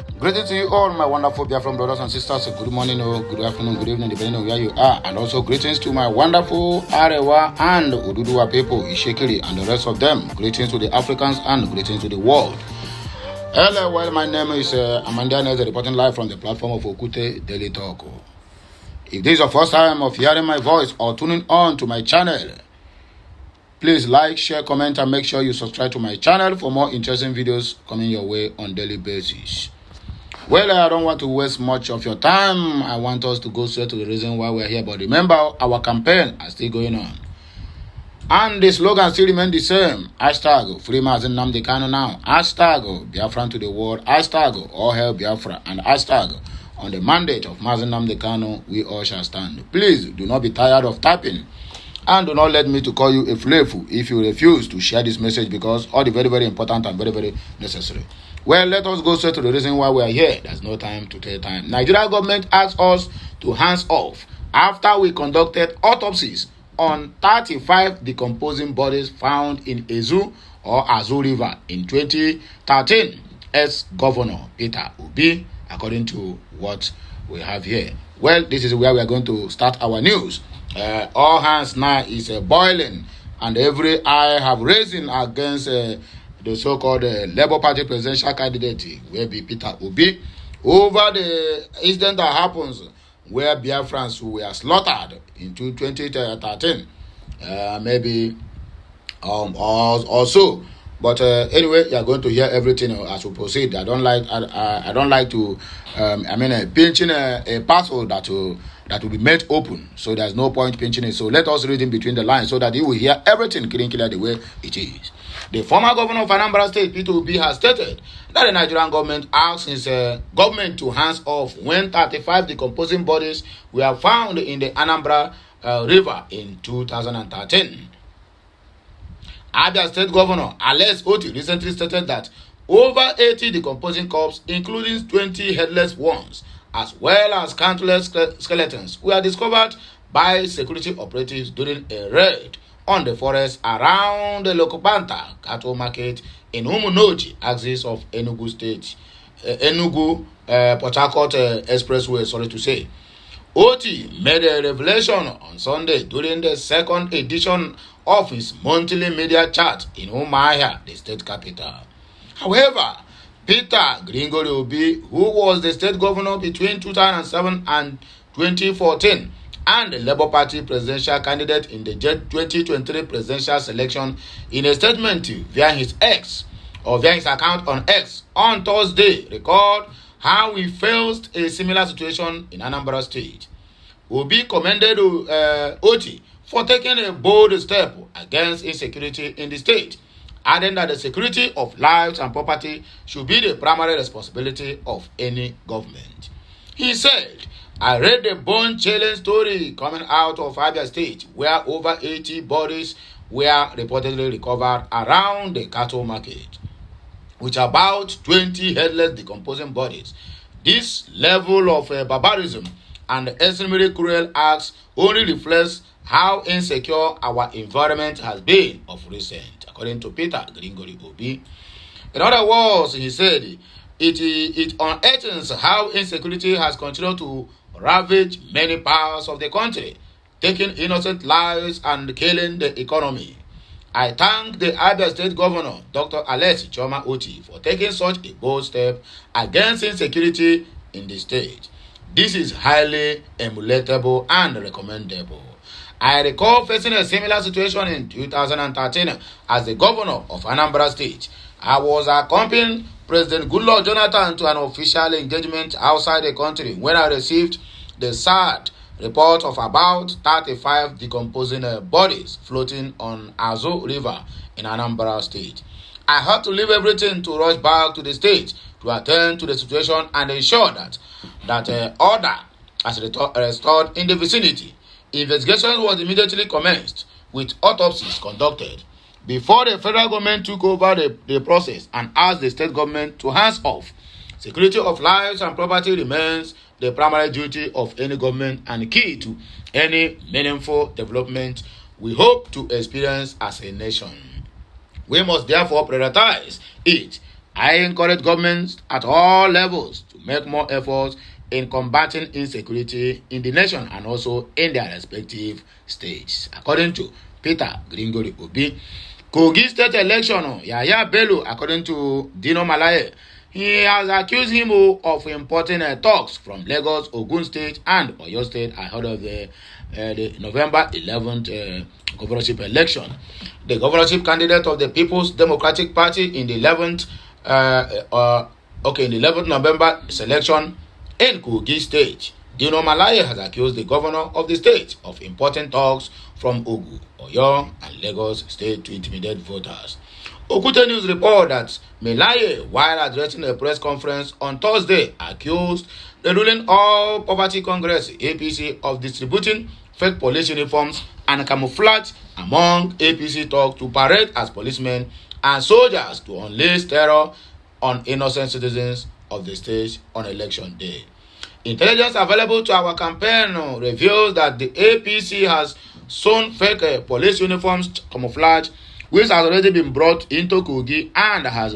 Greetings to you all, my wonderful Biafran brothers and sisters. Good morning, or good afternoon, good evening, depending on where you are. And also greetings to my wonderful Arewa and Ududuwa people, Ishekiri, and the rest of them. Greetings to the Africans and greetings to the world. Hello, well, my name is Amanda Neze, reporting live from the platform of Okute Daily Talk. If this is your first time of hearing my voice or tuning on to my channel, please like, share, comment, and make sure you subscribe to my channel for more interesting videos coming your way on daily basis. Well, I don't want to waste much of your time. I want us to go straight to the reason why we're here. But remember, our campaign is still going on. And the slogan still remains the same. Hashtag Free Mazi Nnamdi Kanu now. Hashtag Biafran to the world. Hashtag All Hail Biafra. And hashtag on the mandate of Mazi Nnamdi Kanu, we all shall stand. Please do not be tired of tapping. And do not let me to call you a flavor if you refuse to share this message, because all the very, very important and very, very necessary. Well, let us go straight to the reason why we are here. There's no time to take time. Nigeria government asked us to hands off after we conducted autopsies on 35 decomposing bodies found in Ezu or Azu River in 2013. Ex-Governor Peter Obi, according to what we have here. Well, this is where we are going to start our news. All hands now is boiling, and every eye have risen against the so-called Labour Party presidential candidate, where be Peter Obi, over the incident that happens where Biafrans who were slaughtered in 2013, maybe or so. But anyway, you are going to hear everything as we proceed. I don't like to pinching a parcel that will be made open, so there's no point pinching it. So let us read in between the lines so that you will hear everything clear the way it is. The former governor of Anambra State, Peter Obi, has stated that the Nigerian government asked his government to hands off when 35 decomposing bodies were found in the Anambra River in 2013. Abia State Governor Alex Oti recently stated that over 80 decomposing corpses, including 20 headless ones, as well as countless skeletons, were discovered by security operatives during a raid on the forest around the Lokopanta cattle market in Umunoji, axis of Enugu State, Port Harcourt Expressway, sorry to say. Oti made a revelation on Sunday during the second edition of his monthly media chat in Umuahia, the state capital. However, Peter Gregory Obi, who was the state governor between 2007 and 2014, and the Labour Party presidential candidate in the 2023 presidential selection, in a statement via his account on X on Thursday, recalled how he faced a similar situation in Anambra State. Obi commended Oti for taking a bold step against insecurity in the state, adding that the security of lives and property should be the primary responsibility of any government. He said, "I read the bone-chilling story coming out of Abia State, where over 80 bodies were reportedly recovered around the cattle market, with about 20 headless decomposing bodies. This level of barbarism and extremely cruel acts only reflects how insecure our environment has been of recent," according to Peter Gregory Obi. In other words, he said, it unearths how insecurity has continued to ravage many parts of the country, taking innocent lives and killing the economy. I thank the Abia State Governor, Dr. Alex Choma Oti, for taking such a bold step against insecurity in the state. This is highly emulatable and recommendable. I recall facing a similar situation in 2013 as the governor of Anambra State. I was accompanying President Goodluck Jonathan to an official engagement outside the country when I received the sad report of about 35 decomposing bodies floating on Azu River in Anambra State. I had to leave everything to rush back to the state to attend to the situation and ensure that order is restored in the vicinity. Investigation was immediately commenced with autopsies conducted before the federal government took over the process and asked the state government to hands off. Security of lives and property remains the primary duty of any government and key to any meaningful development we hope to experience as a nation. We must therefore prioritize it I encourage governments at all levels to make more efforts in combating insecurity in the nation and also in their respective states. According to Peter Gringori Obi, Kogi state election, Yaya Bello, according to Dino Malaye, he has accused him of importing talks from Lagos, Ogun State, and Oyo State ahead of the November 11th governorship election. The governorship candidate of the People's Democratic Party in the 11th November selection in Kogi State, Dino Malaye has accused the governor of the state of importing talks from Ogun, Oyo, and Lagos State to intimidate voters. Okute News report that Malaye, while addressing a press conference on Thursday, accused the ruling All Poverty Congress (APC) of distributing fake police uniforms and camouflage among APC talks to parade as policemen and soldiers to unleash terror on innocent citizens of the state on election day. Intelligence available to our campaign reveals that the APC has sewn fake police uniforms camouflage, which has already been brought into Kogi and has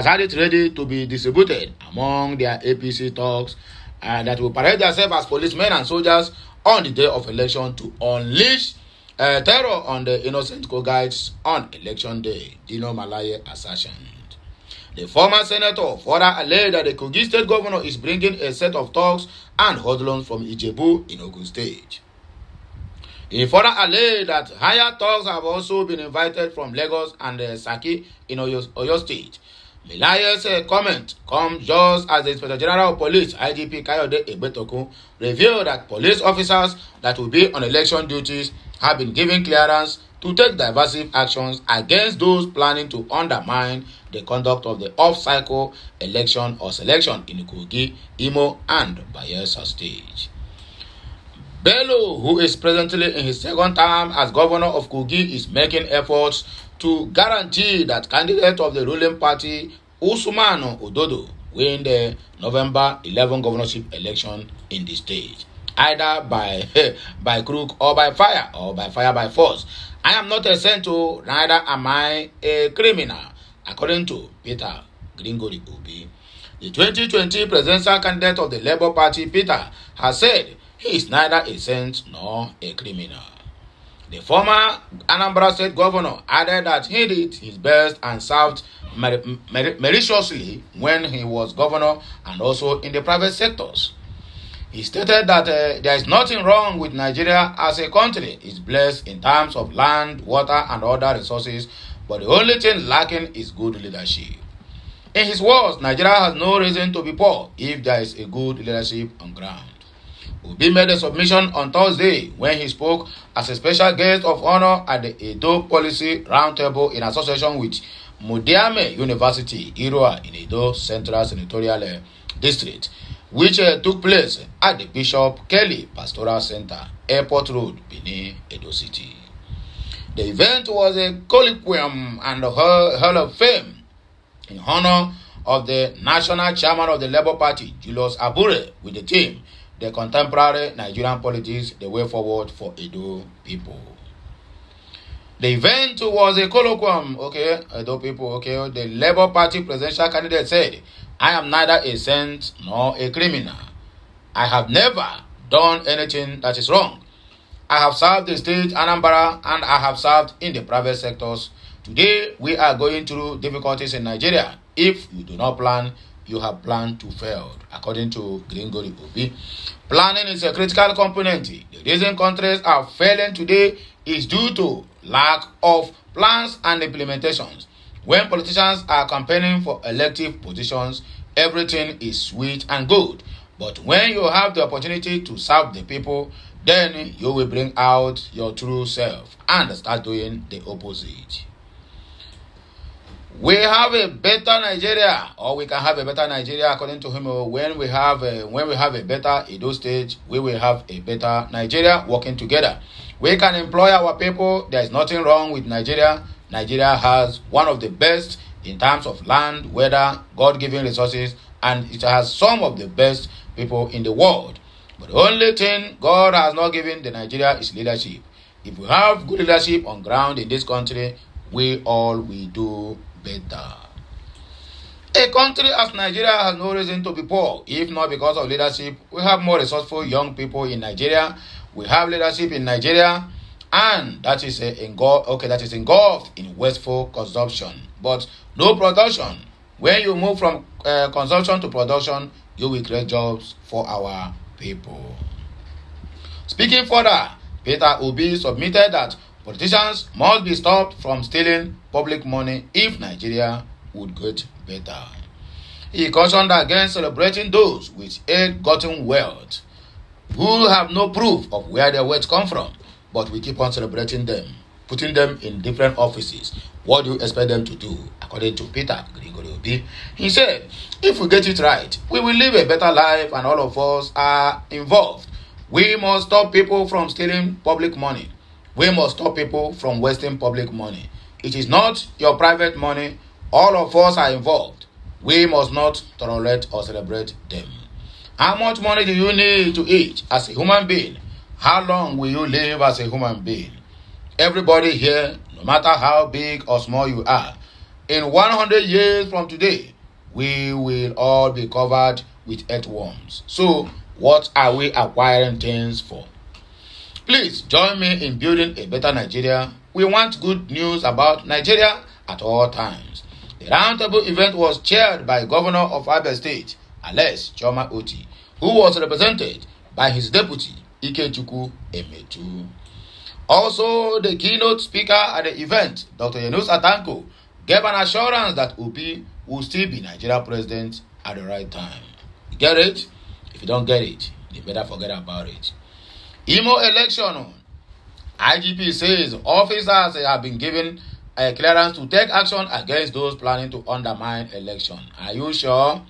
had it ready to be distributed among their APC talks that will parade themselves as policemen and soldiers on the day of election to unleash terror on the innocent Kogites on election day, Dino Malaye assertion. The former senator further alleged that the Kogi state governor is bringing a set of talks and hoodlums from Ijebu in Ogun State. He further alleged that higher talks have also been invited from Lagos and Saki in Oyo State. Malaye's comment comes just as the Inspector General of Police, IGP Kayode Egbetokun, revealed that police officers that will be on election duties have been given clearance to take divisive actions against those planning to undermine the conduct of the off-cycle election or selection in Kogi, Imo, and Bayelsa State. Bello, who is presently in his second term as governor of Kogi, is making efforts to guarantee that candidate of the ruling party, Usman Ododo, win the November 11 governorship election in the state, either by crook or by fire by force. I am not a saint, neither am I a criminal, according to Peter Gringori Obi. The 2020 presidential candidate of the Labour Party, Peter, has said he is neither a saint nor a criminal. The former Anambra State governor added that he did his best and served maliciously when he was governor and also in the private sectors. He stated that there is nothing wrong with Nigeria as a country. It's blessed in terms of land, water, and other resources, but the only thing lacking is good leadership. In his words, Nigeria has no reason to be poor if there is a good leadership on ground. Obi made a submission on Thursday when he spoke as a special guest of honor at the Edo Policy Roundtable in association with Mudiame University, Iroa, in Edo Central Senatorial District, which took place at the Bishop Kelly Pastoral Center, Airport Road, Benin, Edo City. The event was a colloquium and a Hall of Fame in honor of the national chairman of the Labour Party, Julius Abure, with the theme, "The Contemporary Nigerian Politics, the Way Forward for Edo People." The event was a colloquium, Edo people, The Labour Party presidential candidate said, "I am neither a saint nor a criminal. I have never done anything that is wrong. I have served the state, Anambra, and I have served in the private sectors. Today, we are going through difficulties in Nigeria. If you do not plan, you have planned to fail," according to Gringori Obi. Planning is a critical component. The reason countries are failing today is due to lack of plans and implementations. When politicians are campaigning for elective positions, everything is sweet and good. But when you have the opportunity to serve the people, then you will bring out your true self and start doing the opposite. We have a better Nigeria, or we can have a better Nigeria, according to him. When we have a better Edo State, we will have a better Nigeria working together. We can employ our people. There is nothing wrong with Nigeria. Nigeria has one of the best in terms of land, weather, God-given resources, and it has some of the best people in the world. But the only thing God has not given the Nigeria is leadership. If we have good leadership on ground in this country, we all will do better. A country as Nigeria has no reason to be poor, if not because of leadership. We have more resourceful young people in Nigeria. We have leadership in Nigeria, and that is engulfed in wasteful consumption, but no production. When you move from consumption to production, you will create jobs for our people. Speaking further, Peter Obi submitted that politicians must be stopped from stealing public money if Nigeria would get better. He cautioned against celebrating those with ill-gotten wealth who have no proof of where their wealth come from, but we keep on celebrating them, putting them in different offices. What do you expect them to do? According to Peter Obi, he said, if we get it right, we will live a better life and all of us are involved. We must stop people from stealing public money. We must stop people from wasting public money. It is not your private money. All of us are involved. We must not tolerate or celebrate them. How much money do you need to eat as a human being? How long will you live as a human being? Everybody here, no matter how big or small you are, in 100 years from today, we will all be covered with earthworms. So, what are we acquiring things for? Please join me in building a better Nigeria. We want good news about Nigeria at all times. The roundtable event was chaired by Governor of Abia State, Alex Chioma Oti, who was represented by his deputy, Ikechukwu Emetu. Also, the keynote speaker at the event, Dr. Yunus Atanko, gave an assurance that Obi will still be Nigeria president at the right time. You get it? If you don't get it, you better forget about it. Imo election. IGP says officers have been given a clearance to take action against those planning to undermine election. Are you sure?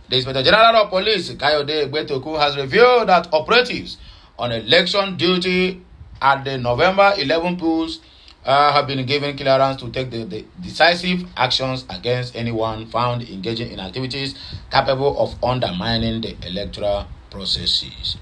The Inspector General of Police, Kayode Egbetoku, has revealed that operatives on election duty at the November 11 polls have been given clearance to take the decisive actions against anyone found engaging in activities capable of undermining the electoral processes.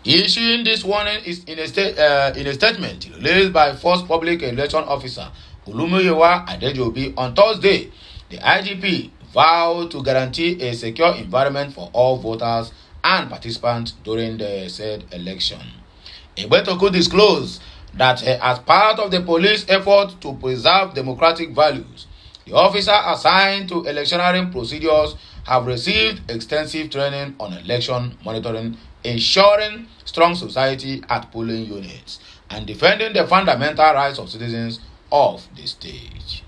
Issuing this warning is in a statement released by First Public Election Officer Olumuyiwa Adejobi on Thursday. The IGP vowed to guarantee a secure environment for all voters and participants during the said election. Egbetoku disclosed that as part of the police effort to preserve democratic values, the officer assigned to electioneering procedures have received extensive training on election monitoring, ensuring strong society at polling units, and defending the fundamental rights of citizens of the state.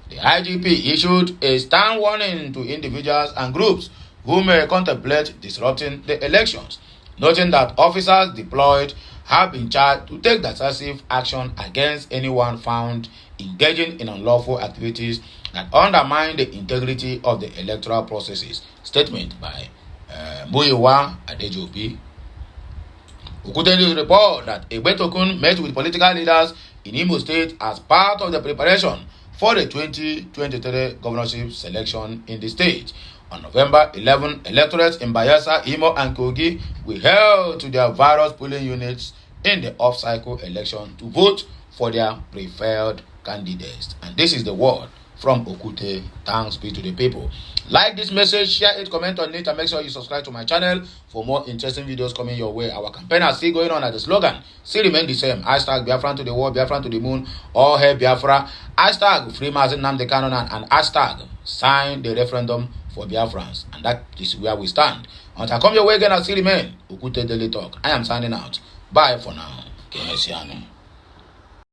The IGP issued a stern warning to individuals and groups who may contemplate disrupting the elections, noting that officers deployed have been charged to take decisive action against anyone found engaging in unlawful activities that undermine the integrity of the electoral processes. Statement by Muyiwa Adejobi. Okute News report that Egbetokun met with political leaders in Imo State as part of the preparation for the 2023 governorship selection in the state. On November 11, electorates in Bayelsa, Imo, and Kogi will held to their various polling units in the off-cycle election to vote for their preferred candidates. And this is the word from Okute. Thanks be to the people. Like this message, share it, comment on it, and make sure you subscribe to my channel for more interesting videos coming your way. Our campaign is still going on, and the slogan still remains the same. Hashtag Biafran to the world, Biafran to the moon, all hail Biafra. Hashtag Free Mazi Nnamdi Kanu, and hashtag sign the referendum for Biafrans. And that is where we stand. Until I come your way again, I still remain Okute Daily Talk. I am signing out. Bye for now. Kenesiano.